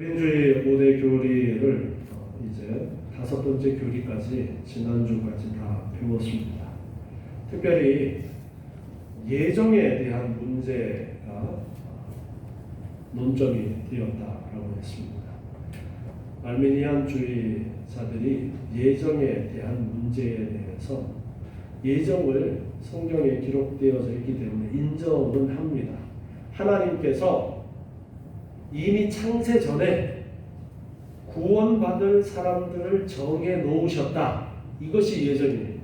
민주의 5대 교리를 이제 5번째 교리까지 지난주까지 다 배웠습니다. 특별히 예정에 대한 문제가 논점이 되었다라고 했습니다. 알미니안주의자들이 예정에 대한 문제에 대해서 예정을 성경에 기록되어져 있기 때문에 인정은 합니다. 하나님께서 이미 창세 전에 구원받을 사람들을 정해 놓으셨다. 이것이 예정이에요.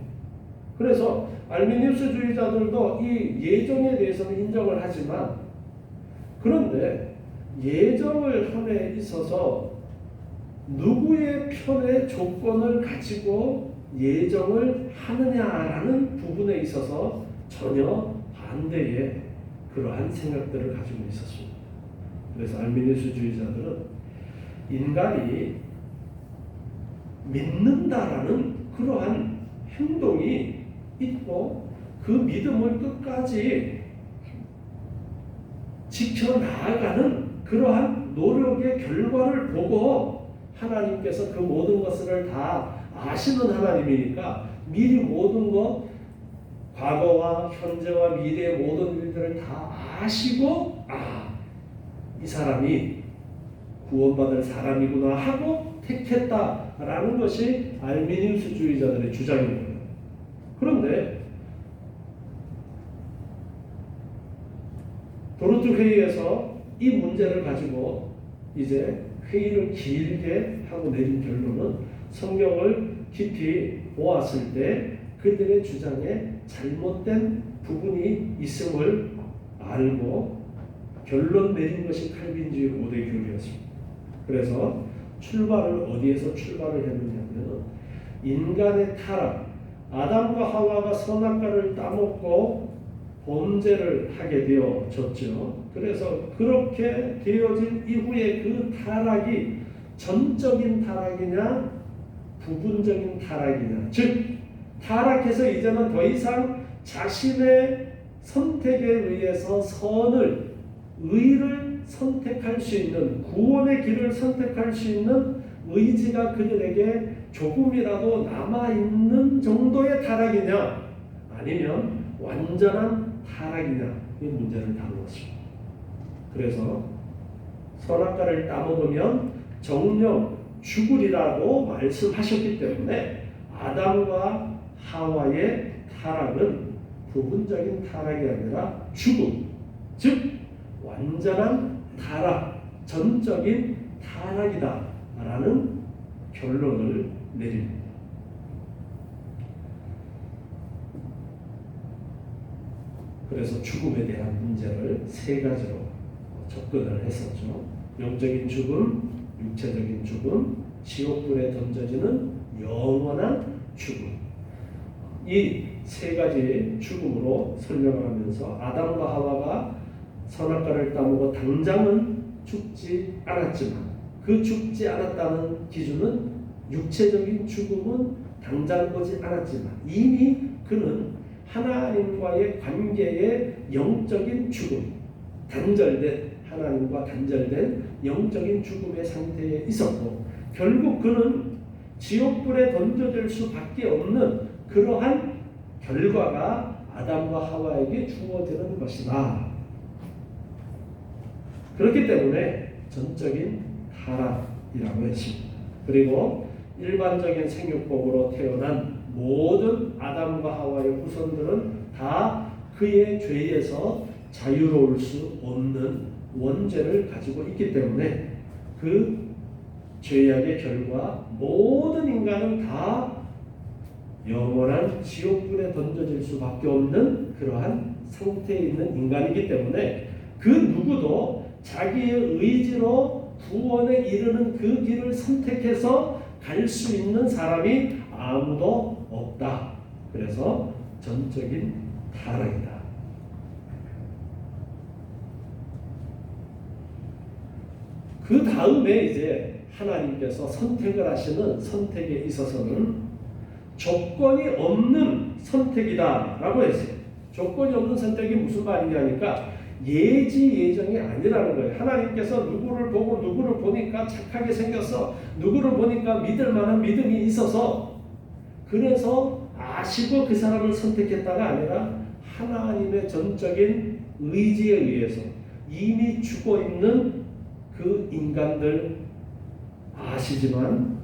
그래서 알미니우스주의자들도 이 예정에 대해서는 인정을 하지만, 그런데 예정을 함에 있어서 누구의 편의 조건을 가지고 예정을 하느냐라는 부분에 있어서 전혀 반대의 그러한 생각들을 가지고 있었습니다. 그래서 알미니우스주의자들은 인간이 믿는다라는 그러한 행동이 있고 그 믿음을 끝까지 지켜나가는 그러한 노력의 결과를 보고 하나님께서 그 모든 것을 다 아시는 하나님이니까 미리 모든 것, 과거와 현재와 미래의 모든 일들을 다 아시고, 이 사람이 구원받을 사람이구나 하고 택했다라는 것이 알미니우스주의자들의 주장입니다. 그런데 도르트 회의에서 이 문제를 가지고 이제 회의를 길게 하고 내린 결론은 성경을 깊이 보았을 때 그들의 주장에 잘못된 부분이 있음을 알고 결론 내린 것이 칼빈주의 5대 교리였습니다. 그래서 출발을 어디에서 출발을 했느냐면 인간의 타락, 아담과 하와가 선악과를 따먹고 범죄를 하게 되어졌죠. 그래서 그렇게 되어진 이후에 그 타락이 전적인 타락이냐 부분적인 타락이냐, 즉 타락해서 이제는 더 이상 자신의 선택에 의해서 선을, 의를 선택할 수 있는, 구원의 길을 선택할 수 있는 의지가 그들에게 조금이라도 남아있는 정도의 타락이냐 아니면 완전한 타락이냐, 이 문제를 다루었습니다. 그래서 선악과를 따먹으면 정령 죽으리라고 말씀하셨기 때문에 아담과 하와의 타락은 부분적인 타락이 아니라 죽음, 즉 완전한 타락, 전적인 타락이다라는 결론을 내립니다. 그래서 죽음에 대한 문제를 세 가지로 접근을 했었죠. 영적인 죽음, 육체적인 죽음, 지옥불에 던져지는 영원한 죽음. 이 세 가지 죽음으로 설명을 하면서 아담과 하와가 선악과를 따먹어 당장은 죽지 않았지만 그 죽지 않았다는 기준은 육체적인 죽음은 당장 오지 않았지만 이미 그는 하나님과의 관계의 영적인 죽음, 단절된, 하나님과 단절된 영적인 죽음의 상태에 있었고 결국 그는 지옥불에 던져질 수밖에 없는 그러한 결과가 아담과 하와에게 주어지는 것이다. 그렇기 때문에 전적인 타락이라고 했습니다. 그리고 일반적인 생육복으로 태어난 모든 아담과 하와의 후손들은 다 그의 죄에서 자유로울 수 없는 원죄를 가지고 있기 때문에 그 죄악의 결과 모든 인간은 다 영원한 지옥불에 던져질 수밖에 없는 그러한 상태에 있는 인간이기 때문에 그 누구도 자기의 의지로 구원에 이르는 그 길을 선택해서 갈 수 있는 사람이 아무도 없다. 그래서 전적인 타락이다. 그 다음에 이제 하나님께서 선택을 하시는 선택에 있어서는 조건이 없는 선택이다 라고 했어요. 조건이 없는 선택이 무슨 말이냐니까 예정이 아니라는 거예요. 하나님께서 누구를 보고 누구를 보니까 착하게 생겼어. 누구를 보니까 믿을 만한 믿음이 있어서 그래서 아시고 그 사람을 선택했다가 아니라 하나님의 전적인 의지에 의해서 이미 죽어 있는 그 인간들 아시지만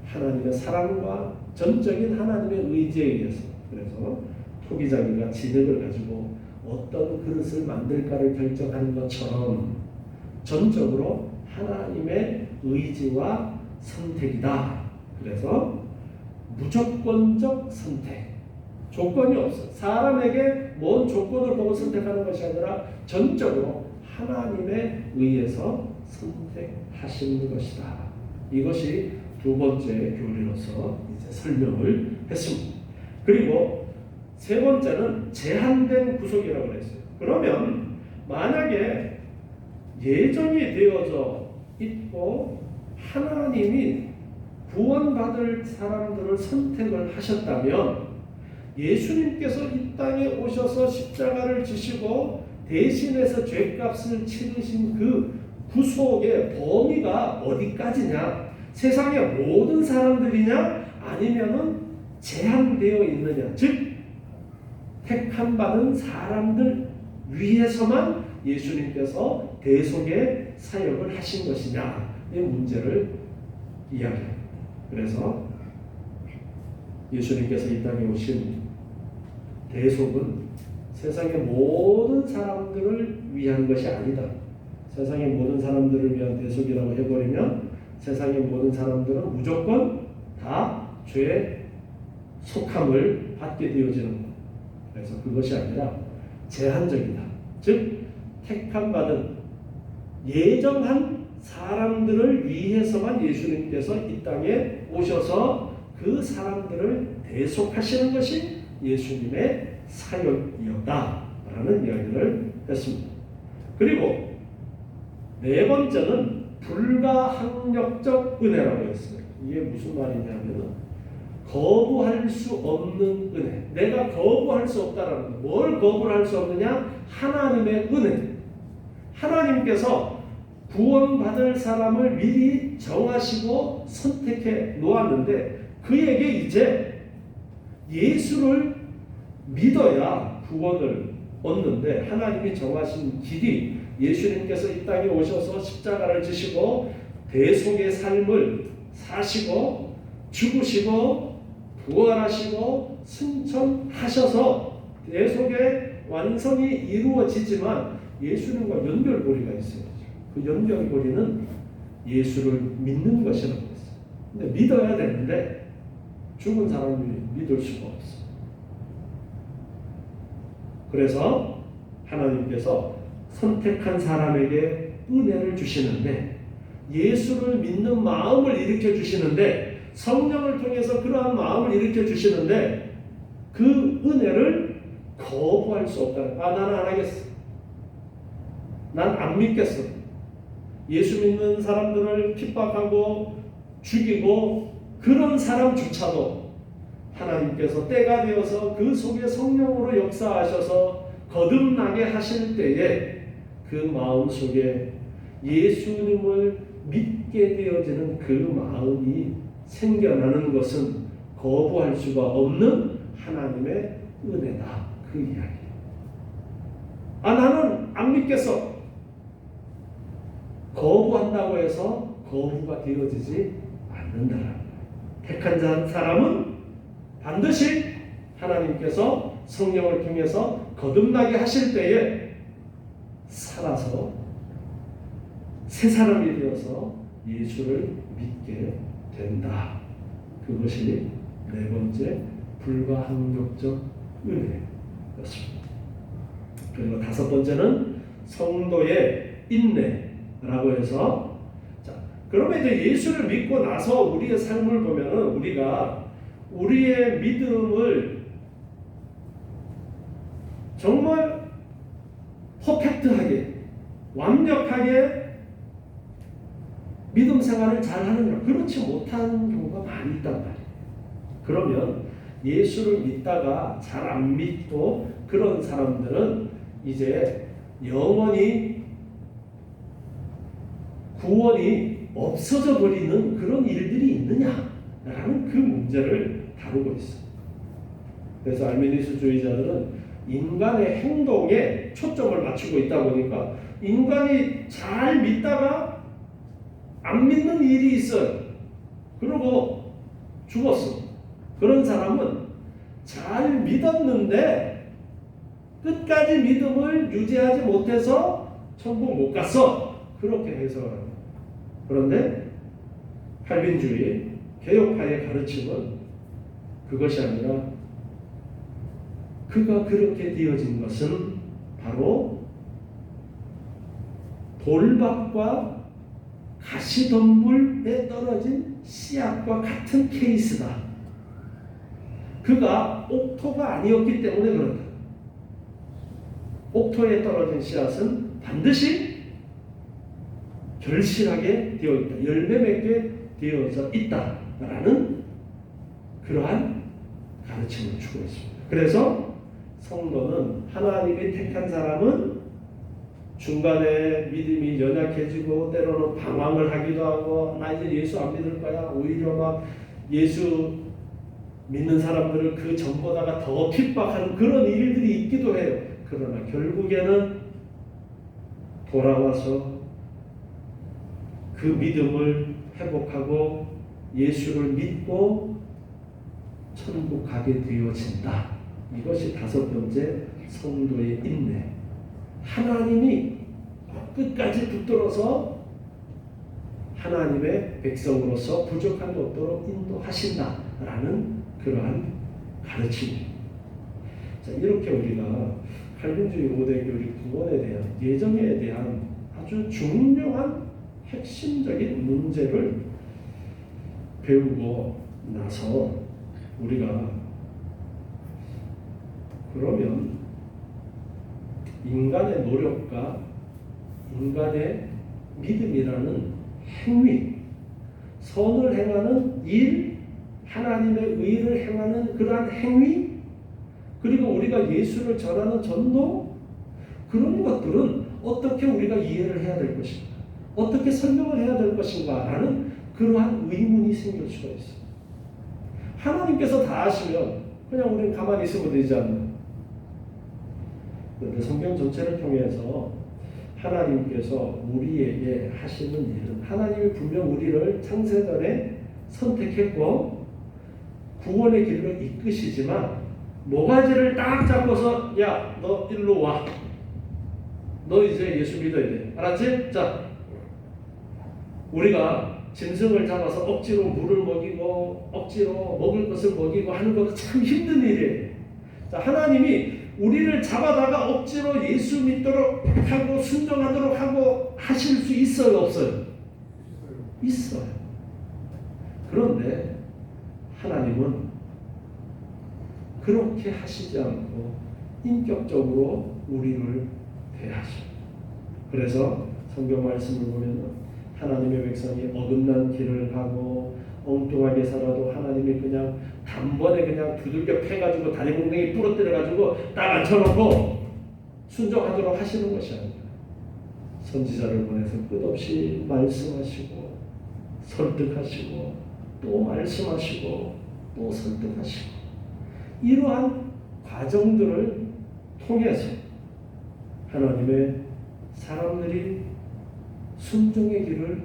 하나님의 사랑과 전적인 하나님의 의지에 의해서 그래서 토기장이가 진흙을 가지고 어떤 그릇을 만들까를 결정하는 것처럼 전적으로 하나님의 의지와 선택이다. 그래서 무조건적 선택, 조건이 없어. 사람에게 뭔 조건을 보고 선택하는 것이 아니라 전적으로 하나님에 의해서 선택하시는 것이다. 이것이 두 번째 교리로서 이제 설명을 했습니다. 그리고 세 번째는 제한된 구속이라고 했어요. 그러면 만약에 예정이 되어져 있고 하나님이 구원받을 사람들을 선택을 하셨다면 예수님께서 이 땅에 오셔서 십자가를 지시고 대신해서 죄값을 치르신 그 구속의 범위가 어디까지냐? 세상의 모든 사람들이냐? 아니면은 제한되어 있느냐? 즉 택함 받은 사람들 위해서만 예수님께서 대속의 사역을 하신 것이냐? 이 문제를 이야기합니다. 그래서 예수님께서 이 땅에 오신 대속은 세상의 모든 사람들을 위한 것이 아니다. 세상의 모든 사람들을 위한 대속이라고 해버리면 세상의 모든 사람들은 무조건 다 죄에 속함을 받게 되어지는 것. 그래서 그것이 아니라 제한적이다. 즉 택함받은 예정한 사람들을 위해서만 예수님께서 이 땅에 오셔서 그 사람들을 대속하시는 것이 예수님의 사역이었다라는 이야기를 했습니다. 그리고 네 번째는 불가항력적 은혜라고 했어요. 이게 무슨 말이냐면 거부할 수 없는 은혜. 내가 거부할 수 없다라는 거. 뭘 거부를 할 수 없느냐? 하나님의 은혜. 하나님께서 구원받을 사람을 미리 정하시고 선택해 놓았는데 그에게 이제 예수를 믿어야 구원을 얻는데 하나님이 정하신 길이 예수님께서 이 땅에 오셔서 십자가를 지시고 대속의 삶을 사시고 죽으시고 부활하시고 승천하셔서 대속의 완성이 이루어지지만 예수님과 연결고리가 있어요. 그 연결고리는 예수를 믿는 것이라고 했어요. 근데 믿어야 되는데 죽은 사람이 믿을 수가 없어. 그래서 하나님께서 선택한 사람에게 은혜를 주시는데 예수를 믿는 마음을 일으켜 주시는데 성령을 통해서 그러한 마음을 일으켜 주시는데 그 은혜를 거부할 수 없다는 거야. 나는 안 하겠어. 난 안 믿겠어. 예수 믿는 사람들을 핍박하고 죽이고 그런 사람조차도 하나님께서 때가 되어서 그 속에 성령으로 역사하셔서 거듭나게 하실 때에 그 마음 속에 예수님을 믿게 되어지는 그 마음이 생겨나는 것은 거부할 수가 없는 하나님의 은혜다. 그 이야기. 나는 안 믿겠어. 거부한다고 해서 거부가 되어지지 않는다라는 거예요. 택한 사람은 반드시 하나님께서 성령을 통해서 거듭나게 하실 때에 살아서 새 사람이 되어서 예수를 믿게 된다. 그것이 네 번째 불가항력적 은혜였습니다. 그리고 다섯 번째는 성도의 인내라고 해서 그러면 이제 예수를 믿고 나서 우리의 삶을 보면은 우리가 우리의 믿음을 정말 퍼펙트하게 완벽하게 믿음 생활을 잘 하느냐 그렇지 못한 경우가 많이 있단 말이에요. 그러면 예수를 믿다가 잘 안 믿고 그런 사람들은 이제 영원히 구원이 없어져 버리는 그런 일들이 있느냐라는 그 문제를 다루고 있어요. 그래서 알미니스주의자들은 인간의 행동에 초점을 맞추고 있다 보니까 인간이 잘 믿다가 안 믿는 일이 있어요. 그리고 죽었어. 그런 사람은 잘 믿었는데 끝까지 믿음을 유지하지 못해서 천국 못 갔어. 그렇게 해석합니다. 그런데 칼빈주의 개혁파의 가르침은 그것이 아니라 그가 그렇게 되어진 것은 바로 돌밥과 가시덤불에 떨어진 씨앗과 같은 케이스다. 그가 옥토가 아니었기 때문에 그렇다. 옥토에 떨어진 씨앗은 반드시 결실하게 되어 있다. 열매 맺게 되어져 있다라는 그러한 가르침을 주고 있습니다. 그래서 성도는 하나님이 택한 사람은 중간에 믿음이 연약해지고 때로는 방황을 하기도 하고 나 이제 예수 안 믿을 거야. 오히려 막 예수 믿는 사람들을 그 전보다가 더 핍박하는 그런 일들이 있기도 해요. 그러나 결국에는 돌아와서 그 믿음을 회복하고 예수를 믿고 천국 가게 되어진다. 이것이 다섯 번째 성도의 인내. 하나님이 끝까지 붙들어서 하나님의 백성으로서 부족함이 없도록 인도하신다라는 그러한 가르침입니다. 자, 이렇게 우리가 칼빈주의 5대 교리 구원에 대한 예정에 대한 아주 중요한 핵심적인 문제를 배우고 나서 우리가 그러면 인간의 노력과 인간의 믿음이라는 행위, 선을 행하는 일, 하나님의 의를 행하는 그러한 행위, 그리고 우리가 예수를 전하는 전도, 그런 것들은 어떻게 우리가 이해를 해야 될 것인가, 어떻게 설명을 해야 될 것인가 라는 그러한 의문이 생길 수가 있어요. 하나님께서 다 아시면 그냥 우리는 가만히 있으면 되지 않나. 그런데 성경 전체를 통해서 하나님께서 우리에게 하시는 일은 하나님이 분명 우리를 창세전에 선택했고 구원의 길로 이끄시지만 모가지를 딱 잡고서 야, 너 일로 와. 너 이제 예수 믿어야 돼. 알았지? 자, 우리가 짐승을 잡아서 억지로 물을 먹이고 억지로 먹을 것을 먹이고 하는 것도 참 힘든 일이에요. 자, 하나님이 우리를 잡아다가 억지로 예수 믿도록 하고 순종하도록 하고 하실 수 있어요, 없어요? 있어요. 그런데 하나님은 그렇게 하시지 않고 인격적으로 우리를 대하셔요. 그래서 성경 말씀을 보면 하나님의 백성이 어긋난 길을 가고 엉뚱하게 살아도 하나님이 그냥 단번에 그냥 두들겨 패가지고 다리 몽둥이 부러뜨려가지고 딱 앉혀놓고 순종하도록 하시는 것이 아니라 선지자를 보내서 끝없이 말씀하시고 설득하시고 또 말씀하시고 또 설득하시고 이러한 과정들을 통해서 하나님의 사람들이 순종의 길을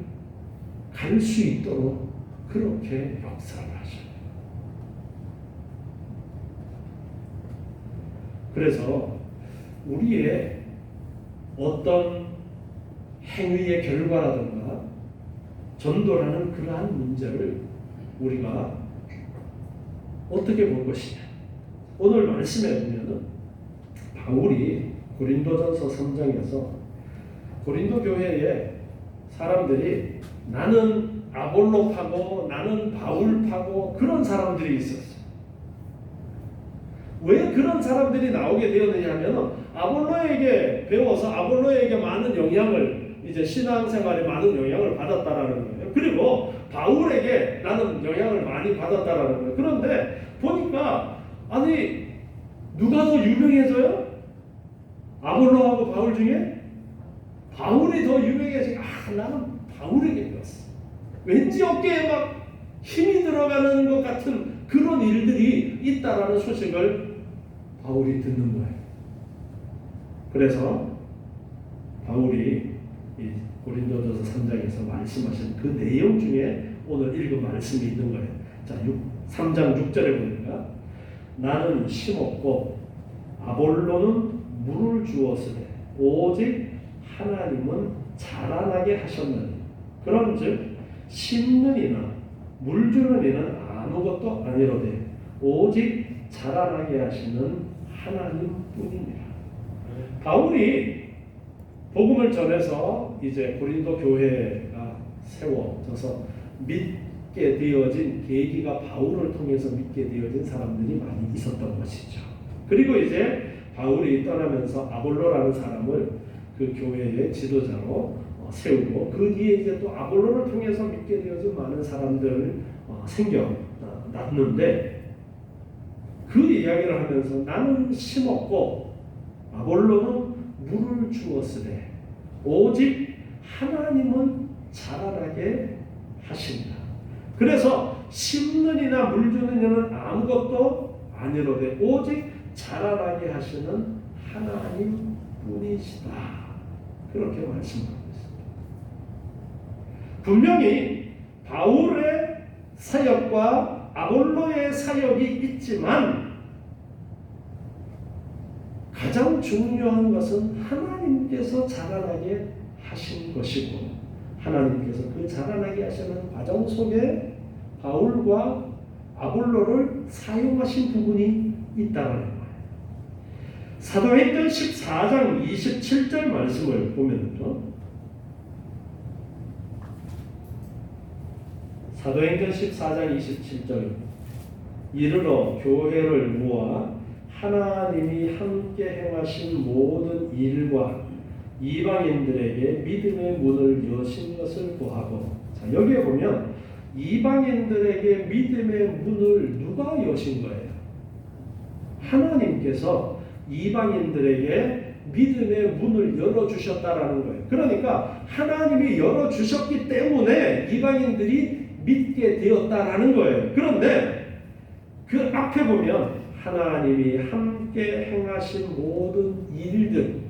갈 수 있도록 그렇게 역사를 하셔요. 그래서 우리의 어떤 행위의 결과라든가 전도라는 그러한 문제를 우리가 어떻게 볼 것이냐. 오늘 말씀에 보면은 바울이 고린도전서 3장에서 고린도 교회에 사람들이 나는 아볼로파고 나는 바울파고 그런 사람들이 있었어요. 왜 그런 사람들이 나오게 되었느냐 하면 아볼로에게 배워서 아볼로에게 많은 영향을 이제 신앙생활에 많은 영향을 받았다라는 거예요. 그리고 바울에게 나는 영향을 많이 받았다라는 거예요. 그런데 보니까 아니 누가 더 유명해져요? 아볼로하고 바울 중에 바울이 더 유명해지고 나는 바울에게 배웠어. 왠지 어깨에 막 힘이 들어가는 것 같은 그런 일들이 있다라는 소식을 바울이 듣는 거예요. 그래서 바울이 이 고린도전서 3장에서 말씀하신 그 내용 중에 오늘 읽은 말씀이 있는 거예요. 자, 3장 6절에 보니까 나는 심었고 아볼로는 물을 주었으되 오직 하나님은 자라나게 하셨느니 그런즉 심는 이나 물 주는 이는 아무것도 아니로되 오직 자라나게 하시는 하나님뿐이니라. 바울이 복음을 전해서 이제 고린도 교회가 세워져서 믿게 되어진 계기가 바울을 통해서 믿게 되어진 사람들이 많이 있었던 것이죠. 그리고 이제 바울이 떠나면서 아볼로라는 사람을 그 교회의 지도자로 세우고 그 뒤에 이제 또 아볼로를 통해서 믿게 되어진 많은 사람들 생겨났는데 그 이야기를 하면서 나는 심었고 아볼로는 물을 주었으되 오직 하나님은 자라나게 하신다. 그래서 심는 이나 물 주는 이는 아무것도 아니로되 오직 자라나게 하시는 하나님 뿐이시다. 그렇게 말씀하고 있습니다. 분명히 바울의 사역과 아볼로의 사역이 있지만 가장 중요한 것은 하나님께서 자라나게 하신 것이고 하나님께서 그 자라나게 하시는 과정 속에 바울과 아볼로를 사용하신 부분이 있다는 거예요. 사도행전 14장 27절 말씀을 보면요. 사도행전 14장 27절 이르러 교회를 모아 하나님이 함께 행하신 모든 일과 이방인들에게 믿음의 문을 여신 것을 보하고 자, 여기에 보면 이방인들에게 믿음의 문을 누가 여신 거예요? 하나님께서 이방인들에게 믿음의 문을 열어주셨다라는 거예요. 그러니까 하나님이 열어주셨기 때문에 이방인들이 믿게 되었다라는 거예요. 그런데 그 앞에 보면 하나님이 함께 행하신 모든 일들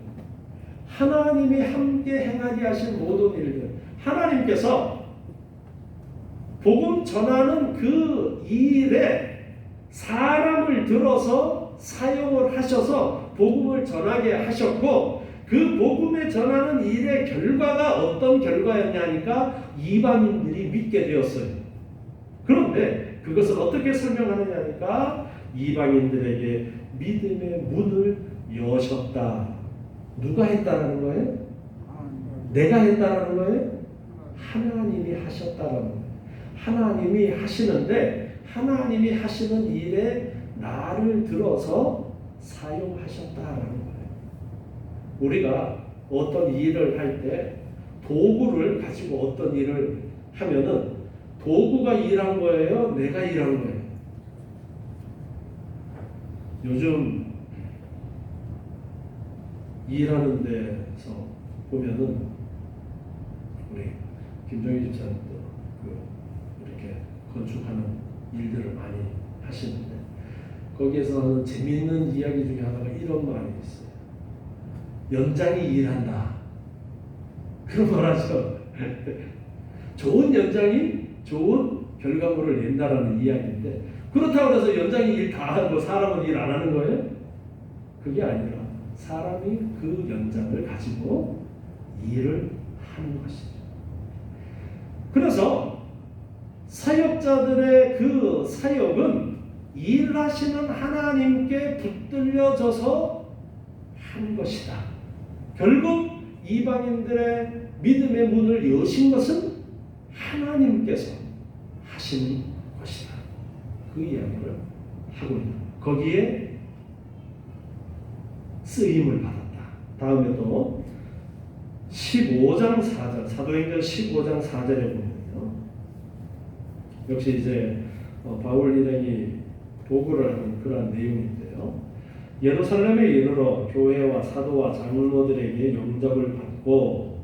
하나님이 함께 행하게 하신 모든 일들 하나님께서 복음 전하는 그 일에 사람을 들어서 사용을 하셔서 복음을 전하게 하셨고 그 복음에 전하는 일의 결과가 어떤 결과였냐 하니까 이방인들이 믿게 되었어요. 그런데 그것을 어떻게 설명하느냐 하니까 이방인들에게 믿음의 문을 여셨다. 누가 했다라는 거예요? 내가 했다라는 거예요? 하나님이 하셨다라는 거예요. 하나님이 하시는데 하나님이 하시는 일에 나를 들어서 사용하셨다라는 거예요. 우리가 어떤 일을 할 때 도구를 가지고 어떤 일을 하면은 도구가 일한 거예요? 내가 일한 거예요? 요즘 일하는 데서 보면은 우리 김정희 집사님도 이렇게 건축하는 일들을 많이 하시는데 거기에서 하는 재미있는 이야기 중에 하나가 이런 말이 있어요. 연장이 일한다. 그런 말 하죠. 좋은 연장이 좋은 결과물을 낸다라는 이야기인데 그렇다고 해서 연장이 일 다 하고 사람은 일 안 하는 거예요? 그게 아니라 사람이 그 연장을 가지고 일을 하는 것이죠. 그래서 사역자들의 그 사역은 일하시는 하나님께 붙들려져서 한 것이다. 결국 이방인들의 믿음의 문을 여신 것은 하나님께서 하시는 것이다. 그 이야기를 하고 있는 거기에 쓰임을 받았다. 다음에 또 15장 4절 사도행전 15장 4절에 보면요. 역시 이제 바울 일행이 보고를 하는 그러한 내용인데요. 예루살렘에 이르러 교회와 사도와 장로들에게 영접을 받고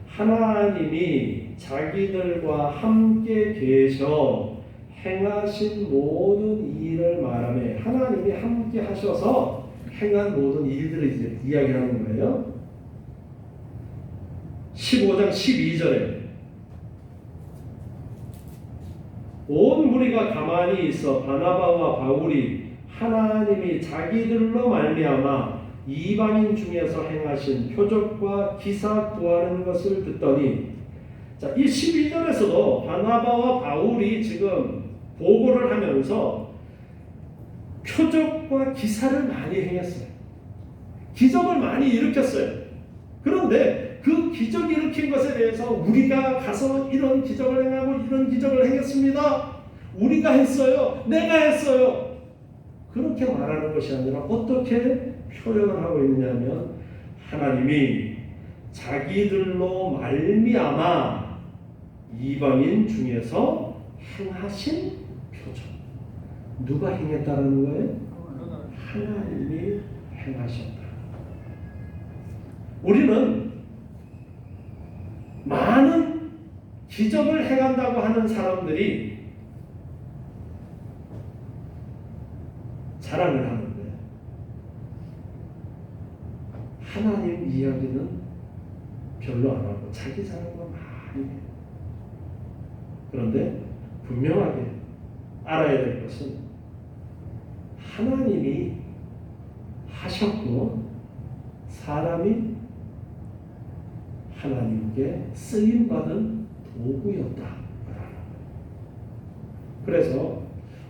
하나님이 자기들과 함께 계셔 행하신 모든 일을 말하며 하나님이 함께 하셔서 행한 모든 일들을 이제 이야기하는 거예요. 15장 12절에 온 무리가 가만히 있어 바나바와 바울이 하나님이 자기들로 말미암아 이방인 중에서 행하신 표적과 기사 구하는 것을 듣더니 자, 이 12절에서도 바나바와 바울이 지금 보고를 하면서 표적과 기사를 많이 행했어요. 기적을 많이 일으켰어요. 그런데 그 기적 일으킨 것에 대해서 우리가 가서 이런 기적을 행하고 이런 기적을 행했습니다. 우리가 했어요. 내가 했어요. 그렇게 말하는 것이 아니라 어떻게 표현을 하고 있냐면 하나님이 자기들로 말미암아 이방인 중에서 행하신 표적. 누가 행했다는 거예요? 하나님이 행하셨다. 우리는 많은 기적을 행한다고 하는 사람들이 자랑을 하는데 하나님 이야기는 별로 안 하고 자기 자랑만 많이 해요. 그런데 분명하게 알아야 될 것은 하나님이 하셨고 사람이 하나님께 쓰임받은 도구였다. 그래서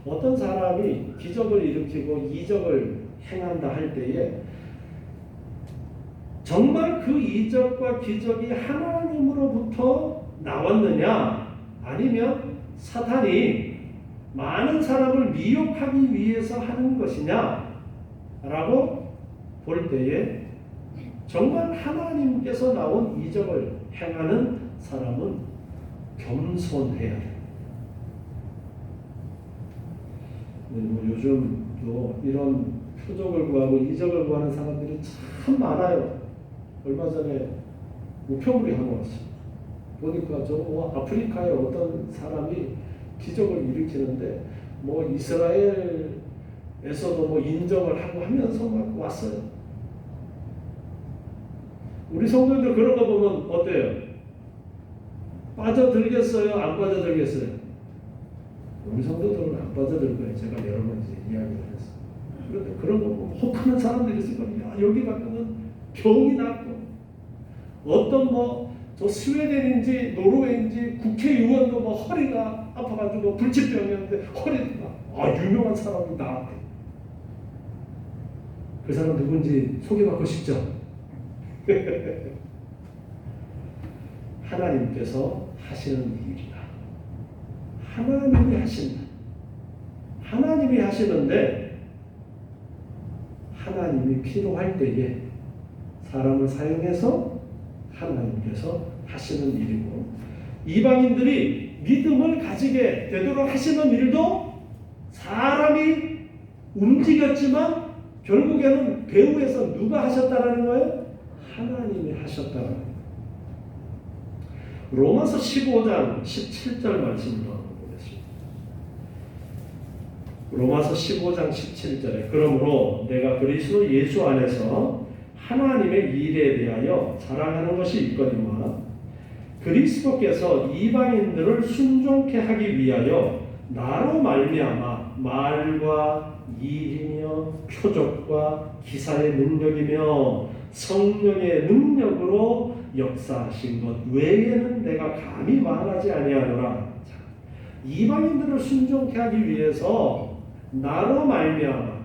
어떤 사람이 기적을 일으키고 이적을 행한다 할 때에 정말 그 이적과 기적이 하나님으로부터 나왔느냐 아니면 사탄이 많은 사람을 미혹하기 위해서 하는 것이냐 라고 볼 때에 정말 하나님께서 나온 이적을 행하는 사람은 겸손해야 돼요. 뭐 요즘도 이런 표적을 구하고 이적을 구하는 사람들이 참 많아요. 얼마 전에 우편물이 하나 왔어요. 보니까 아프리카의 어떤 사람이 기적을 일으키는데 뭐 이스라엘에서도 뭐 인정을 하고 하면서 막 왔어요. 우리 성도들 그런 거 보면 어때요? 빠져들겠어요? 안 빠져들겠어요? 우리 성도들은 안 빠져들 거예요. 제가 여러 번 이제 이야기를 했어요. 그런데 그런 거 보면 혹하는 사람들이 있을 거예요. 여기 가면은 병이 났고 어떤 저 스웨덴인지 노르웨이인지 국회의원도 허리가 아파가지고 불치병이었는데 허리가 유명한 사람이 나왔대. 그 사람 누군지 소개받고 싶죠? 하나님께서 하시는 일이다. 하나님이 하신다. 하나님이 하시는데 하나님이 필요할 때에 사람을 사용해서 하나님께서 하시는 일이고 이방인들이 믿음을 가지게 되도록 하시는 일도 사람이 움직였지만 결국에는 배후에서 누가 하셨다라는 거예요? 하나님이 하셨다라는 거예요. 로마서 15장 17절 말씀을 보겠습니다. 로마서 15장 17절에 그러므로 내가 그리스도 예수 안에서 하나님의 일에 대하여 자랑하는 것이 있거니와 그리스도께서 이방인들을 순종케 하기 위하여 나로 말미암아 말과 일이며 표적과 기사의 능력이며 성령의 능력으로 역사하신 것 외에는 내가 감히 말하지 아니하노라. 이방인들을 순종케 하기 위해서 나로 말미암아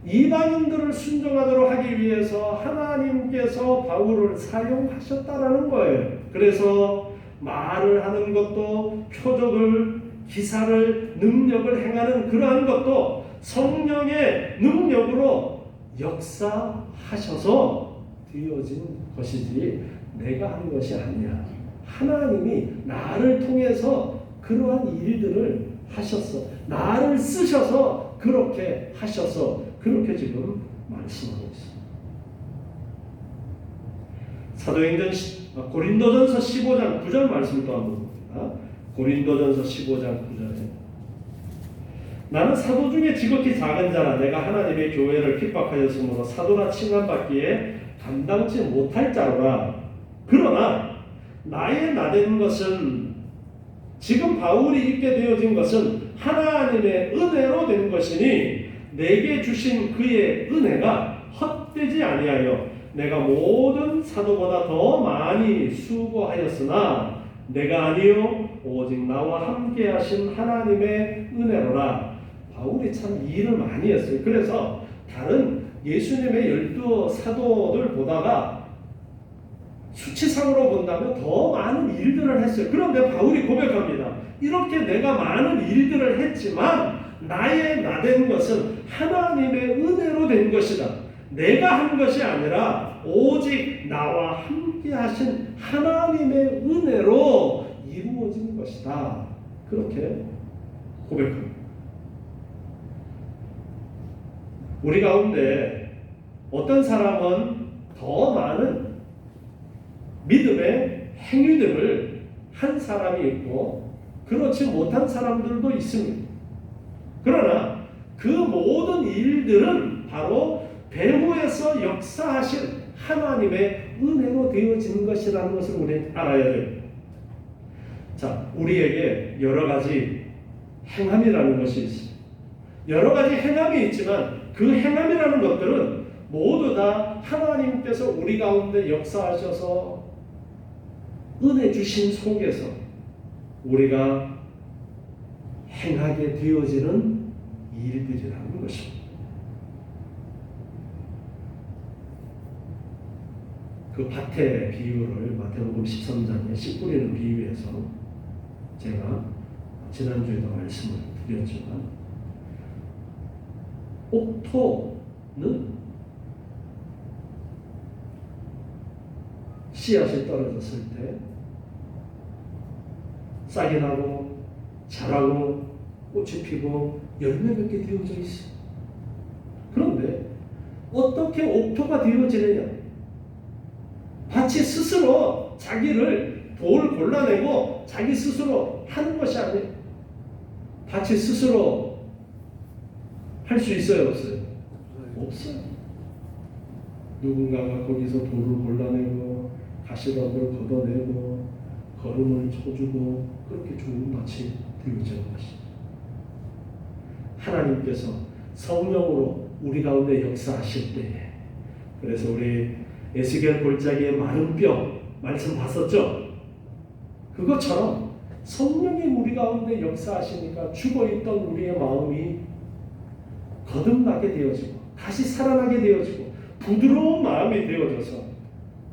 이방인들을 순종하도록 하기 위해서 하나님께서 바울을 사용하셨다라는 거예요. 그래서 말을 하는 것도 표적을 기사를 능력을 행하는 그러한 것도 성령의 능력으로 역사하셔서 되어진 것이지 내가 한 것이 아니야. 하나님이 나를 통해서 그러한 일들을 하셨어. 나를 쓰셔서 그렇게 하셔서 그렇게 지금 말씀하고 있습니다. 사도행전 고린도전서 15장 9절 말씀 또 한번 봅니다. 고린도전서 15장 9절에 나는 사도 중에 지극히 작은 자라 내가 하나님의 교회를 핍박하였으므로 사도라 칭함받기에 감당치 못할 자로라. 그러나 나의 나된 것은 지금 바울이 있게 되어진 것은 하나님의 은혜로 된 것이니 내게 주신 그의 은혜가 헛되지 아니하여 내가 모든 사도보다 더 많이 수고하였으나 내가 아니요 오직 나와 함께 하신 하나님의 은혜로라. 바울이 참 일을 많이 했어요. 그래서 다른 예수님의 12 사도들보다가 수치상으로 본다면 더 많은 일들을 했어요. 그런데 바울이 고백합니다. 이렇게 내가 많은 일들을 했지만 나의 나된 것은 하나님의 은혜로 된 것이다. 내가 한 것이 아니라 오직 나와 함께 하신 하나님의 은혜로 이루어진 것이다. 그렇게 고백합니다. 우리 가운데 어떤 사람은 더 많은 믿음의 행위들을 한 사람이 있고 그렇지 못한 사람들도 있습니다. 그러나 그 모든 일들은 바로 배후에서 역사하신 하나님의 은혜로 되어진 것이라는 것을 우리는 알아야 돼요. 자, 우리에게 여러 가지 행함이라는 것이 있습니다. 여러 가지 행함이 있지만 그 행함이라는 것들은 모두 다 하나님께서 우리 가운데 역사하셔서 은혜 주신 속에서 우리가 행하게 되어지는 일들이라는 것입니다. 그 밭의 비유를 마태복음 13장에 씨 뿌리는 비유에서 제가 지난주에도 말씀을 드렸지만 옥토는 씨앗이 떨어졌을 때 싹이 나고 자라고 꽃이 피고 열매 맺게 되어져 있어요. 그런데 어떻게 옥토가 되어지느냐? 밭이 스스로 자기를 돌 골라내고 자기 스스로 하는 것이 아니에요. 밭이 스스로 할 수 있어요, 없어요? 없어요. 누군가가 거기서 돌을 골라내고 가시덤을 걷어내고 거름을 쳐주고 그렇게 좋은 밭이 되어지는 것입니다. 하나님께서 성령으로 우리 가운데 역사하실 때에, 그래서 우리 에스겔 골짜기의 마른 뼈 말씀 봤었죠? 그것처럼 성령이 우리 가운데 역사하시니까 죽어있던 우리의 마음이 거듭나게 되어지고 다시 살아나게 되어지고 부드러운 마음이 되어져서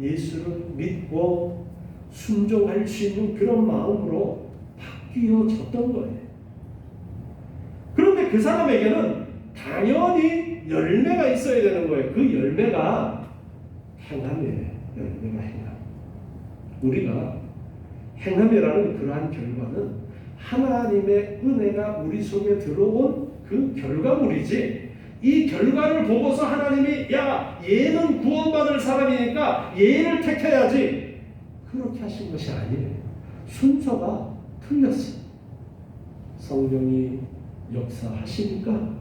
예수를 믿고 순종할 수 있는 그런 마음으로 바뀌어졌던 거예요. 그런데 그 사람에게는 당연히 열매가 있어야 되는 거예요. 그 열매가 행함이에요. 열매가 행함. 우리가 행함이라는 그러한 결과는 하나님의 은혜가 우리 속에 들어온 그 결과물이지, 이 결과를 보고서 하나님이 야 얘는 구원받을 사람이니까 얘를 택해야지 그렇게 하신 것이 아니에요. 순서가 틀렸어요. 성령이 역사하시니까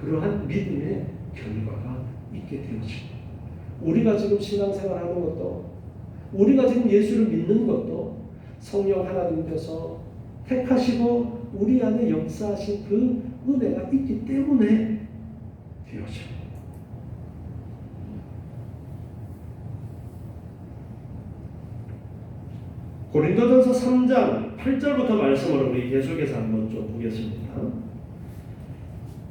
그러한 믿음의 결과가 있게 되어집니다. 우리가 지금 신앙생활하는 것도, 우리가 지금 예수를 믿는 것도 성령 하나님께서 택하시고 우리 안에 역사하신 그 은혜가 있기 때문에 되어집니다. 고린도전서 3장 8절부터 말씀을 우리 계속해서 한번 좀 보겠습니다.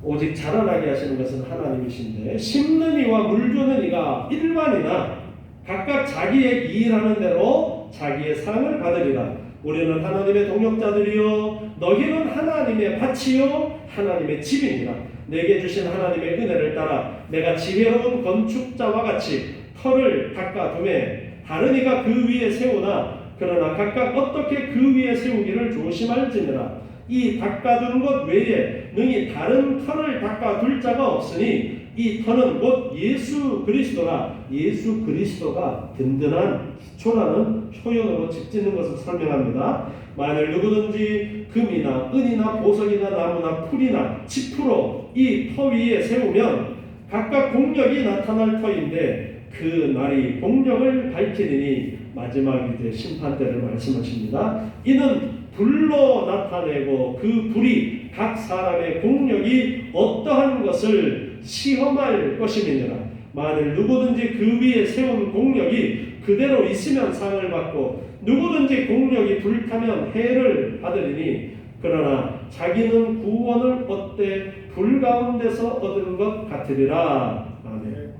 오직 자라나게 하시는 것은 하나님이신데 심는 이와 물 주는 이가 일반이나 각각 자기의 일하는 대로 자기의 상을 받으리라. 우리는 하나님의 동역자들이요 너희는 하나님의 밭이요 하나님의 집이니라. 내게 주신 하나님의 은혜를 따라 내가 지혜로운 건축자와 같이 터를 닦아두매 다른 이가 그 위에 세우나 그러나 각각 어떻게 그 위에 세우기를 조심할지니라. 이 닦아두는 것 외에 능히 다른 터를 닦아둘 자가 없으니 이 터는 곧 예수 그리스도라. 예수 그리스도가 든든한 기초라는 표현으로 짓짓는 것을 설명합니다. 만일 누구든지 금이나 은이나 보석이나 나무나 풀이나 지푸로 이 터 위에 세우면 각각 공력이 나타날 터인데 그 날이 공력을 밝히리니 마지막 이제 심판 때를 말씀하십니다. 이는 불로 나타내고 그 불이 각 사람의 공력이 어떠한 것을 시험할 것임이니라. 만일 누구든지 그 위에 세운 공력이 그대로 있으면 상을 받고 누구든지 공력이 불타면 해를 받으리니 그러나 자기는 구원을 얻되 불 가운데서 얻은 것 같으리라. 아멘.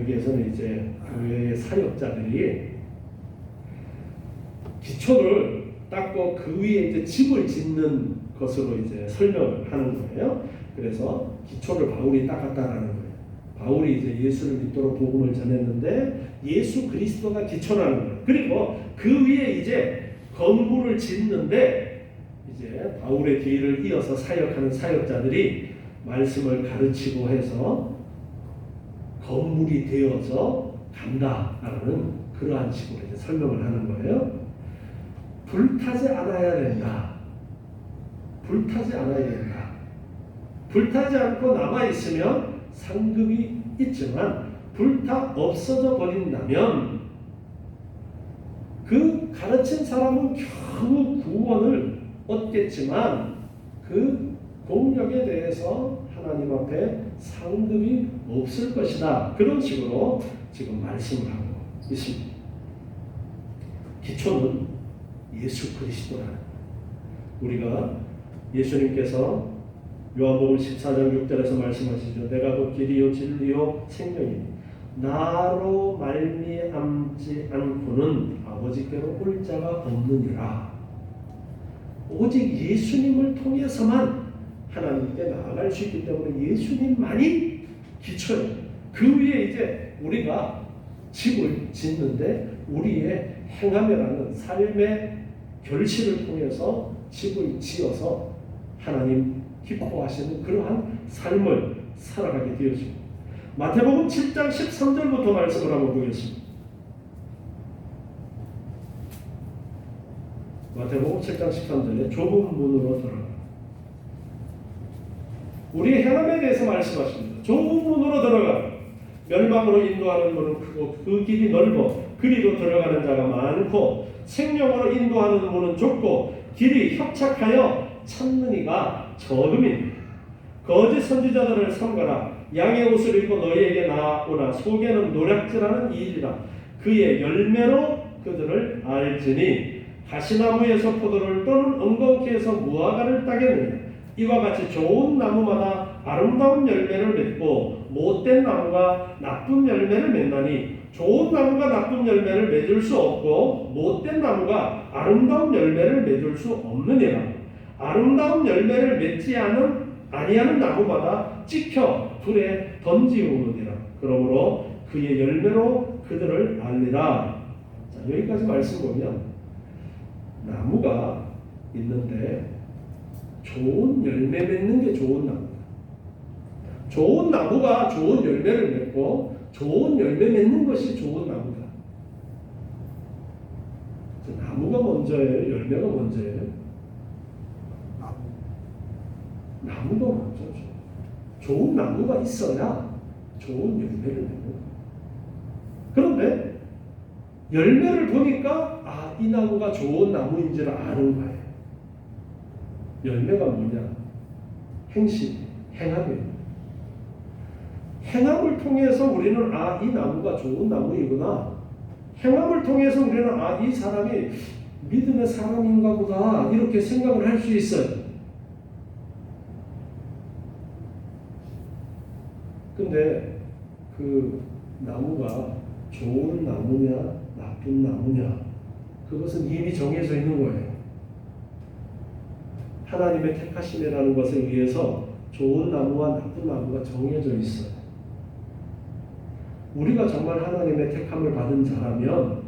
여기에서는 이제 교회의 사역자들이 기초를 닦고 그 위에 이제 집을 짓는 것으로 이제 설명을 하는 거예요. 그래서 기초를 바울이 닦았다라는 거예요. 바울이 이제 예수를 믿도록 복음을 전했는데 예수 그리스도가 기초라는 거예요. 그리고 그 위에 이제 건물을 짓는데 이제 바울의 뒤를 이어서 사역하는 사역자들이 말씀을 가르치고 해서 건물이 되어서 간다라는 그러한 식으로 이제 설명을 하는 거예요. 불타지 않아야 된다. 불타지 않아야 된다. 불타지 않고 남아있으면 상급이 있지만 불타 없어져 버린다면 그 가르친 사람은 겨우 구원을 얻겠지만 그 공력에 대해서 하나님 앞에 상급이 없을 것이다. 그런 식으로 지금 말씀을 하고 있습니다. 기초는 예수 그리스도라는 우리가 예수님께서 요한복음 14장 6절에서 말씀하시죠. 내가 곧 길이요 진리요 생명이니 나로 말미암지 않고는 아버지께로 올 자가 없느니라. 오직 예수님을 통해서만 하나님께 나아갈 수 있기 때문에 예수님만이 기초예요. 그 위에 이제 우리가 집을 짓는데 우리의 행함이라는 삶의 결실을 통해서 집을 지어서 하나님 기뻐하시는 그러한 삶을 살아가게 되어집니다. 마태복음 7장 13절부터 말씀을 한번 보겠습니다. 마태복음 7장 13절에 좁은 문으로 들어가. 우리의 행함에 대해서 말씀하십니다. 좁은 문으로 들어가. 멸망으로 인도하는 문은 크고 그 길이 넓어 그리로 들어가는 자가 많고 생명으로 인도하는 문은 좁고 길이 협착하여 찾는 이가 적음이니 거짓 선지자들을 삼가라. 양의 옷을 입고 너희에게 나오나 속에는 노략질하는 이일이라. 그의 열매로 그들을 알지니 가시나무에서 포도를 또는 엉겅퀴에서 무화과를 따겠느냐. 이와 같이 좋은 나무마다 아름다운 열매를 맺고 못된 나무가 나쁜 열매를 맺나니 좋은 나무가 나쁜 열매를 맺을 수 없고 못된 나무가 아름다운 열매를 맺을 수 없느니라. 아름다운 열매를 맺지 아니하는 나무마다 찍혀 불에 던지우느니라. 그러므로 그의 열매로 그들을 알리라. 자, 여기까지 말씀 보면 나무가 있는데 좋은 열매 맺는 게 좋은 나무다. 좋은 나무가 좋은 열매를 맺고 좋은 열매 맺는 것이 좋은 나무다. 나무가 먼저예요? 열매가 먼저예요? 나무가 먼저죠. 좋은 나무가 있어야 좋은 열매를 맺는 거예요. 그런데 열매를 보니까 이 나무가 좋은 나무인지를 아는 거예요. 열매가 뭐냐? 행실, 행함이에요. 행함을 통해서 우리는 이 나무가 좋은 나무이구나. 행함을 통해서 우리는 이 사람이 믿음의 사람인가 보다 이렇게 생각을 할 수 있어요. 근데 그 나무가 좋은 나무냐 나쁜 나무냐 그것은 이미 정해져 있는 거예요. 하나님의 택하심이라는 것에 의해서 좋은 나무와 나쁜 나무가 정해져 있어요. 우리가 정말 하나님의 택함을 받은 자라면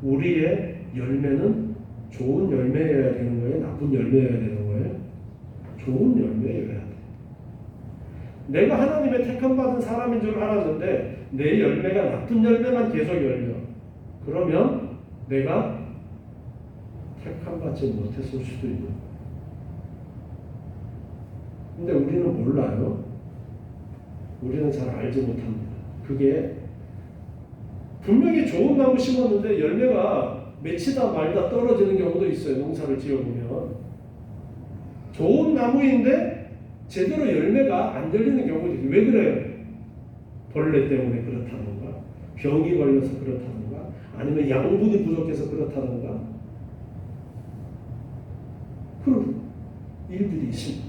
우리의 열매는 좋은 열매여야 되는 거예요? 나쁜 열매여야 되는 거예요? 좋은 열매여야 돼. 내가 하나님의 택함받은 사람인 줄 알았는데 내 열매가 나쁜 열매만 계속 열려. 그러면 내가 택함받지 못했을 수도 있는 거야. 근데 우리는 몰라요. 우리는 잘 알지 못합니다. 그게 분명히 좋은 나무 심었는데 열매가 맺히다 말다 떨어지는 경우도 있어요. 농사를 지어보면 좋은 나무인데 제대로 열매가 안 열리는 경우도 있어요. 왜 그래요? 벌레 때문에 그렇다던가 병이 걸려서 그렇다던가 아니면 양분이 부족해서 그렇다던가 그런 일들이 있습니다.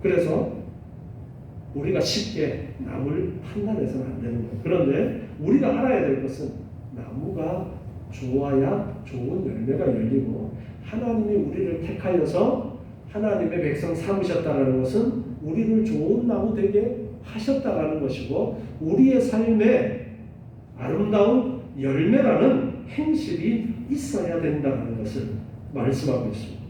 그래서 우리가 쉽게 나무를 판단해서는 안 되는 거예요. 그런데 우리가 알아야 될 것은 나무가 좋아야 좋은 열매가 열리고 하나님이 우리를 택하여서 하나님의 백성 삼으셨다는 것은 우리를 좋은 나무 되게 하셨다라는 것이고 우리의 삶에 아름다운 열매라는 행실이 있어야 된다는 것을 말씀하고 있습니다.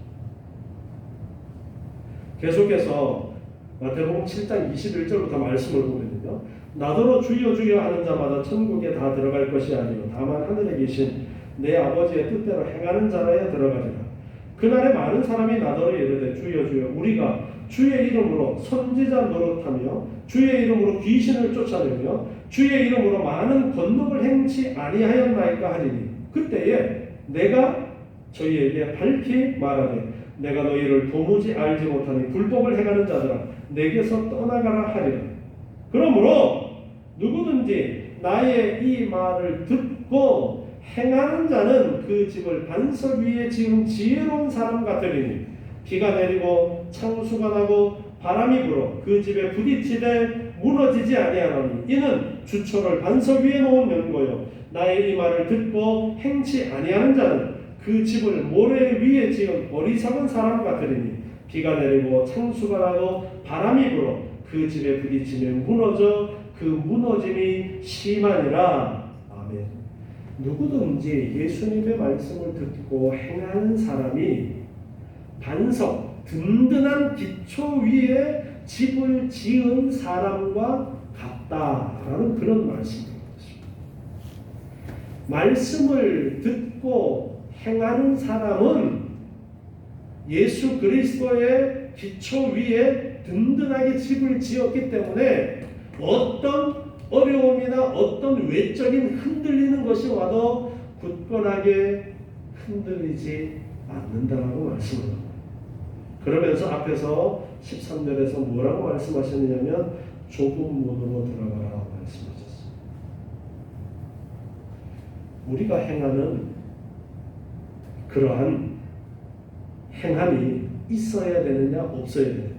계속해서 마태복음 7장 21절부터 말씀을 보면요. 나더러 주여 주여 하는 자마다 천국에 다 들어갈 것이 아니요 다만 하늘에 계신 내 아버지의 뜻대로 행하는 자라야 들어가리라. 그날에 많은 사람이 나더러 이르되 주여 주여 우리가 주의 이름으로 선지자 노릇하며 주의 이름으로 귀신을 쫓아내며 주의 이름으로 많은 권능을 행치 아니하였나이까 하리니 그때에 내가 저희에게 밝히 말하되 내가 너희를 도무지 알지 못하니 불법을 행하는 자들아 내게서 떠나가라 하리라. 그러므로 누구든지 나의 이 말을 듣고 행하는 자는 그 집을 반석 위에 지은 지혜로운 사람 같으리니 비가 내리고 창수가 나고 바람이 불어 그 집에 부딪히되 무너지지 아니하노니 이는 주초를 반석 위에 놓은 연고요 나의 이 말을 듣고 행치 아니하는 자는 그 집을 모래 위에 지은 어리석은 사람 같으리니 비가 내리고 창수가 나고 바람이 불어 그 집에 부딪히면 무너져 그 무너짐이 심하니라. 아멘. 누구든지 예수님의 말씀을 듣고 행하는 사람이 반석 든든한 기초 위에 집을 지은 사람과 같다라는 그런 말씀입니다. 말씀을 듣고 행하는 사람은 예수 그리스도의 기초 위에 든든하게 집을 지었기 때문에 어떤 어려움이나 어떤 외적인 흔들리는 것이 와도 굳건하게 흔들리지 않는다라고 말씀을 합니다. 그러면서 앞에서 13절에서 뭐라고 말씀하셨느냐면 좁은 문으로 들어가라 말씀하셨어요. 우리가 행하는 그러한 행함이 있어야 되느냐 없어야 되느냐.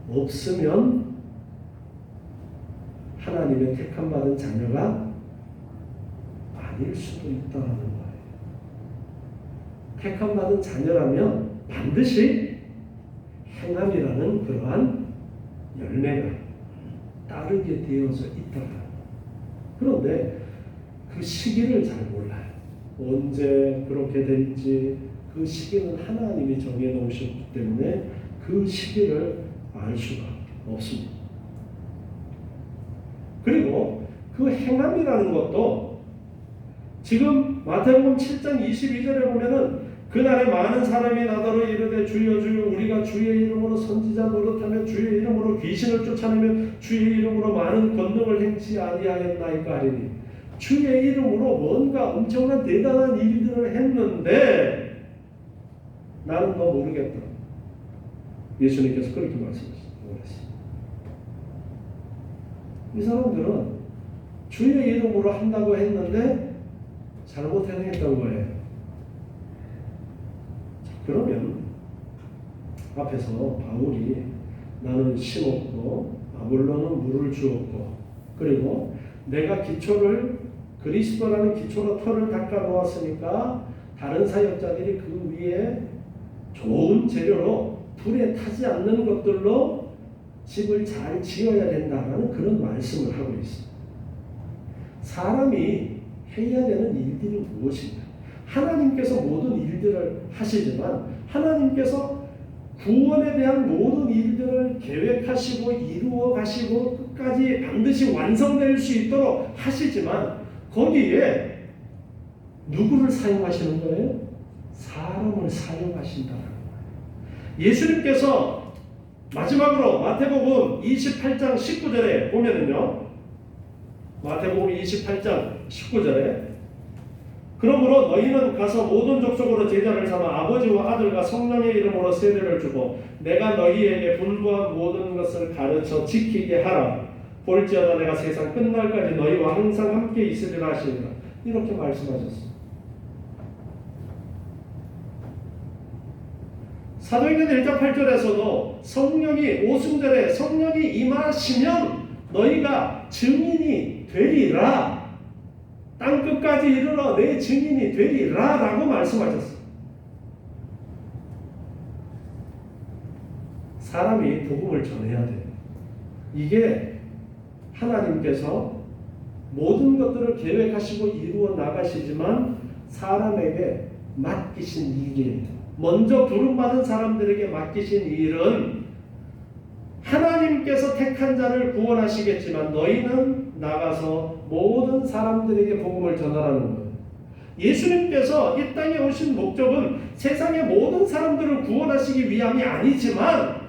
없으면 하나님의 택함받은 자녀가 아닐 수도 있다는 거예요. 택함받은 자녀라면 반드시 행함이라는 그러한 열매가 따르게 되어져 있다는 거예요. 그런데 그 시기를 잘 몰라요. 언제 그렇게 될지 그 시기는 하나님이 정해 놓으셨기 때문에 그 시기를 알 수가 없습니다. 그리고 그 행함이라는 것도 지금 마태복음 7장 22절에 보면은 그날에 많은 사람이 나더러 이르되 주여 주여 우리가 주의 이름으로 선지자 노릇하며 주의 이름으로 귀신을 쫓아내며 주의 이름으로 많은 권능을 행치 아니하였나이까 하리니 주의 이름으로 뭔가 엄청난 대단한 일들을 했는데 나는 너 모르겠다. 예수님께서 그렇게 말씀하셨습니다. 이 사람들은 주의 이름으로 한다고 했는데 잘못 행했던 거예요. 그러면 앞에서 바울이 나는 심었고 아볼로는 물을 주었고 그리고 내가 기초를 그리스도라는 기초로 털을 닦아 놓았으니까 다른 사역자들이 그 위에 좋은 재료로 불에 타지 않는 것들로 집을 잘 지어야 된다는 그런 말씀을 하고 있습니다. 사람이 해야 되는 일들이 무엇인가? 하나님께서 모든 일들을 하시지만 하나님께서 구원에 대한 모든 일들을 계획하시고 이루어 가시고 끝까지 반드시 완성될 수 있도록 하시지만 거기에 누구를 사용하시는 거예요? 사람을 사용하신다는 거예요. 예수님께서 마지막으로 마태복음 28장 19절에 보면은요. 마태복음 28장 19절에 그러므로 너희는 가서 모든 족속으로 제자를 삼아 아버지와 아들과 성령의 이름으로 세례를 주고 내가 너희에게 분부한 모든 것을 가르쳐 지키게 하라. 볼지어다 내가 세상 끝날까지 너희와 항상 함께 있으리라 하시니라. 이렇게 말씀하셨습니다. 사도행전 1장 8절에서도 성령이 오순절에 성령이 임하시면 너희가 증인이 되리라. 땅끝까지 이르러 내 증인이 되리라 라고 말씀하셨어요. 사람이 복음을 전해야 돼요. 이게 하나님께서 모든 것들을 계획하시고 이루어 나가시지만 사람에게 맡기신 일이에요. 먼저 부름받은 사람들에게 맡기신 일은 하나님께서 택한 자를 구원하시겠지만 너희는 나가서 모든 사람들에게 복음을 전하라는 거예요. 예수님께서 이 땅에 오신 목적은 세상의 모든 사람들을 구원하시기 위함이 아니지만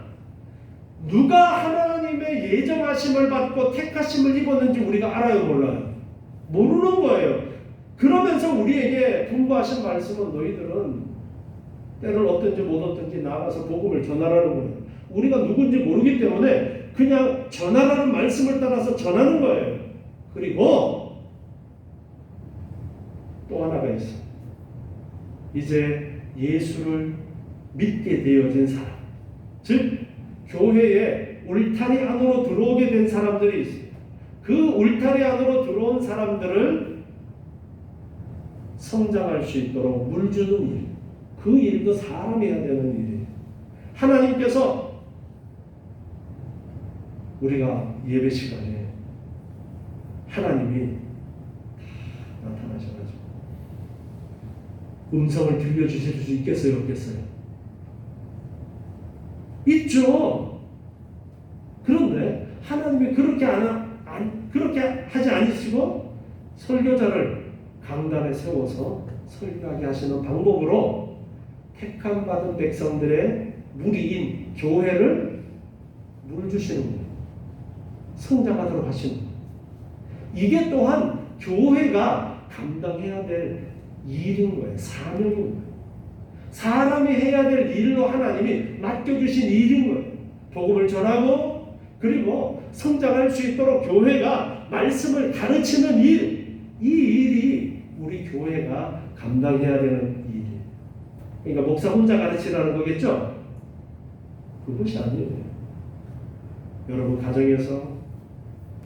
누가 하나님의 예정하심을 받고 택하심을 입었는지 우리가 알아요, 몰라요? 모르는 거예요. 그러면서 우리에게 분부하신 말씀은 너희들은 때를 얻든지 못 얻든지 나가서 복음을 전하라는 거예요. 우리가 누군지 모르기 때문에 그냥 전하라는 말씀을 따라서 전하는 거예요. 그리고 또 하나가 있어요. 이제 예수를 믿게 되어진 사람, 즉 교회에 울타리 안으로 들어오게 된 사람들이 있어요. 그 울타리 안으로 들어온 사람들을 성장할 수 있도록 물 주는 일, 그 일도 사람이 해야 되는 일이에요. 하나님께서 우리가 예배 시간에 하나님이 나타나셔가지고 음성을 들려주실 수 있겠어요? 없겠어요? 있죠. 그런데 하나님이 그렇게 그렇게 하지 않으시고 설교자를 강단에 세워서 설교하게 하시는 방법으로 택함 받은 백성들의 무리인 교회를 물 주시는 거예요. 성장하도록 하시는 거예요. 이게 또한 교회가 감당해야 될 일인 거예요. 사명인 거예요. 사람이 해야 될 일로 하나님이 맡겨주신 일인 거예요. 복음을 전하고 그리고 성장할 수 있도록 교회가 말씀을 가르치는 일, 이 일이 우리 교회가 감당해야 되는 일이에요. 그러니까 목사 혼자 가르치라는 거겠죠? 그것이 아니에요. 여러분 가정에서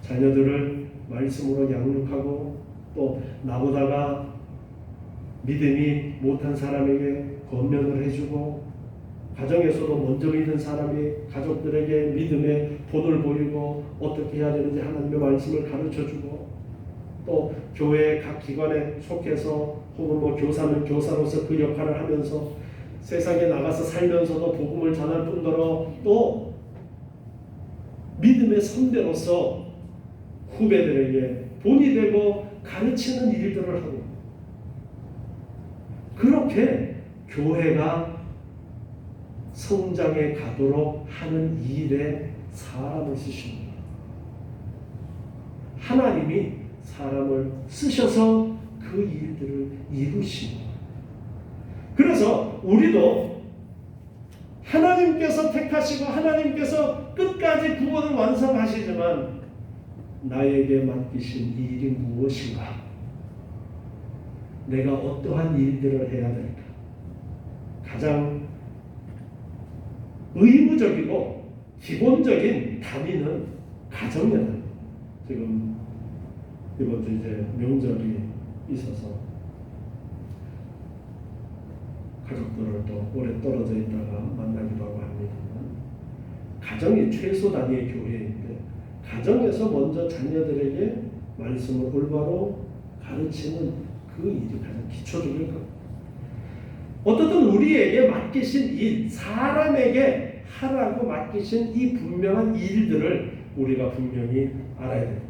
자녀들을 말씀으로 양육하고 또 나보다가 믿음이 못한 사람에게 권면을 해주고 가정에서도 먼저 믿는 사람이 가족들에게 믿음의 본을 보이고 어떻게 해야 되는지 하나님의 말씀을 가르쳐주고 또 교회 각 기관에 속해서 혹은 뭐 교사는 교사로서 그 역할을 하면서 세상에 나가서 살면서도 복음을 전할 뿐더러 또 믿음의 선배로서 후배들에게 본이 되고 가르치는 일들을 하고 그렇게 교회가 성장해 가도록 하는 일에 사람을 쓰십니다. 하나님이 사람을 쓰셔서 그 일들을 이루십니다. 그래서 우리도 하나님께서 택하시고 하나님께서 끝까지 구원을 완성하시지만 나에게 맡기신 일이 무엇인가? 내가 어떠한 일들을 해야 될까? 가장 의무적이고 기본적인 단위는 가정이다. 지금 이번 주 이제 명절이 있어서 가족들을 또 오래 떨어져 있다가 만나기도 하고 합니다만 가정이 최소 단위의 교회인데 가정에서 먼저 자녀들에게 말씀을 올바로 가르치는 그 일이 가장 기초적인 것. 어떻든 우리에게 맡기신 일, 사람에게 하라고 맡기신 이 분명한 일들을 우리가 분명히 알아야 됩니다.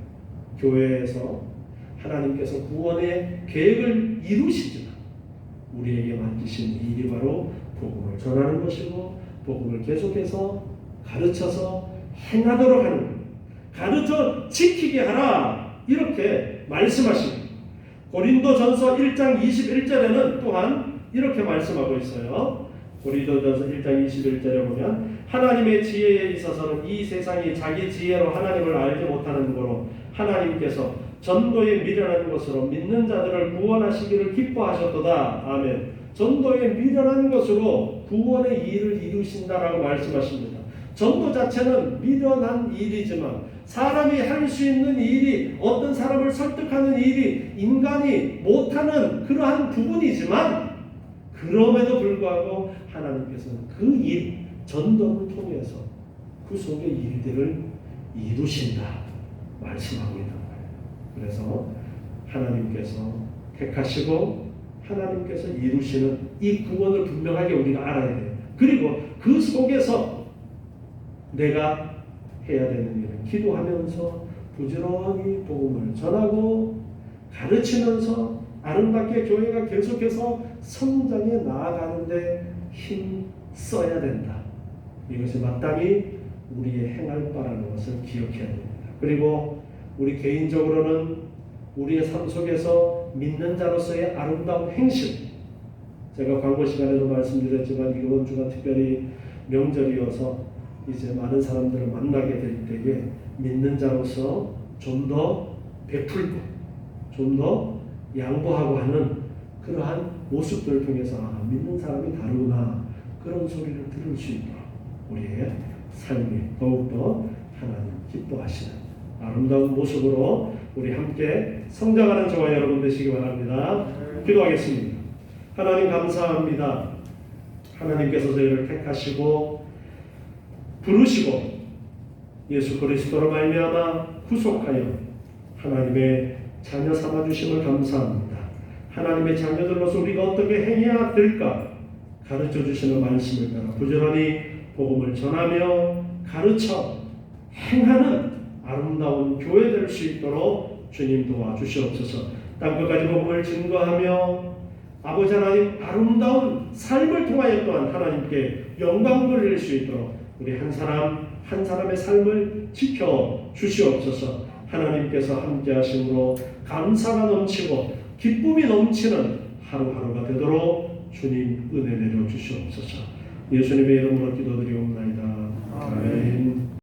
교회에서 하나님께서 구원의 계획을 이루시지만 우리에게 맡기신 일이 바로 복음을 전하는 것이고 복음을 계속해서 가르쳐서 행하도록 하는 것, 가르쳐 지키게 하라 이렇게 말씀하십니다. 고린도전서 1장 21절에는 또한 이렇게 말씀하고 있어요. 고린도전서 1장 21절에 보면 하나님의 지혜에 있어서는 이 세상이 자기 지혜로 하나님을 알지 못하는 거로 하나님께서 전도에 미련한 것으로 믿는 자들을 구원하시기를 기뻐하셨도다. 아멘. 전도에 미련한 것으로 구원의 일을 이루신다라고 말씀하십니다. 전도 자체는 미련한 일이지만 사람이 할 수 있는 일이 어떤 사람을 설득하는 일이 인간이 못하는 그러한 부분이지만 그럼에도 불구하고 하나님께서는 그 일, 전도를 통해서 그 속의 일들을 이루신다 말씀하고 있는 거예요. 그래서 하나님께서 택하시고 하나님께서 이루시는 이 구원을 분명하게 우리가 알아야 돼요. 그리고 그 속에서 내가 해야 되는 일은 기도하면서 부지런히 복음을 전하고 가르치면서 아름답게 교회가 계속해서 성장해 나아가는데 힘 써야 된다. 이것이 마땅히 우리의 행할 바라는 것을 기억해야 됩니다. 그리고 우리 개인적으로는 우리의 삶 속에서 믿는 자로서의 아름다운 행실, 제가 광고 시간에도 말씀드렸지만 이번 주가 특별히 명절이어서 이제 많은 사람들을 만나게 될 때에 믿는 자로서 좀 더 베풀고 좀 더 양보하고 하는 그러한 모습들을 통해서 믿는 사람이 다르구나 그런 소리를 들을 수 있도록 우리의 삶이 더욱더 하나님 기뻐하시는 아름다운 모습으로 우리 함께 성장하는 저와 여러분 되시기 바랍니다. 기도하겠습니다. 하나님 감사합니다. 하나님께서 저희를 택하시고 부르시고 예수 그리스도로 말미암아 구속하여 하나님의 자녀 삼아 주심을 감사합니다. 하나님의 자녀들로서 우리가 어떻게 행해야 될까 가르쳐 주시는 말씀을 따라 부지런히 복음을 전하며 가르쳐 행하는 아름다운 교회 될 수 있도록 주님 도와주시옵소서. 땅끝까지 복음을 증거하며 아버지 하나님 아름다운 삶을 통하여 또한 하나님께 영광 돌릴 수 있도록 우리 한 사람 한 사람의 삶을 지켜 주시옵소서. 하나님께서 함께 하심으로 감사가 넘치고 기쁨이 넘치는 하루하루가 되도록 주님 은혜 내려 주시옵소서. 예수님의 이름으로 기도드리옵나이다. 아멘.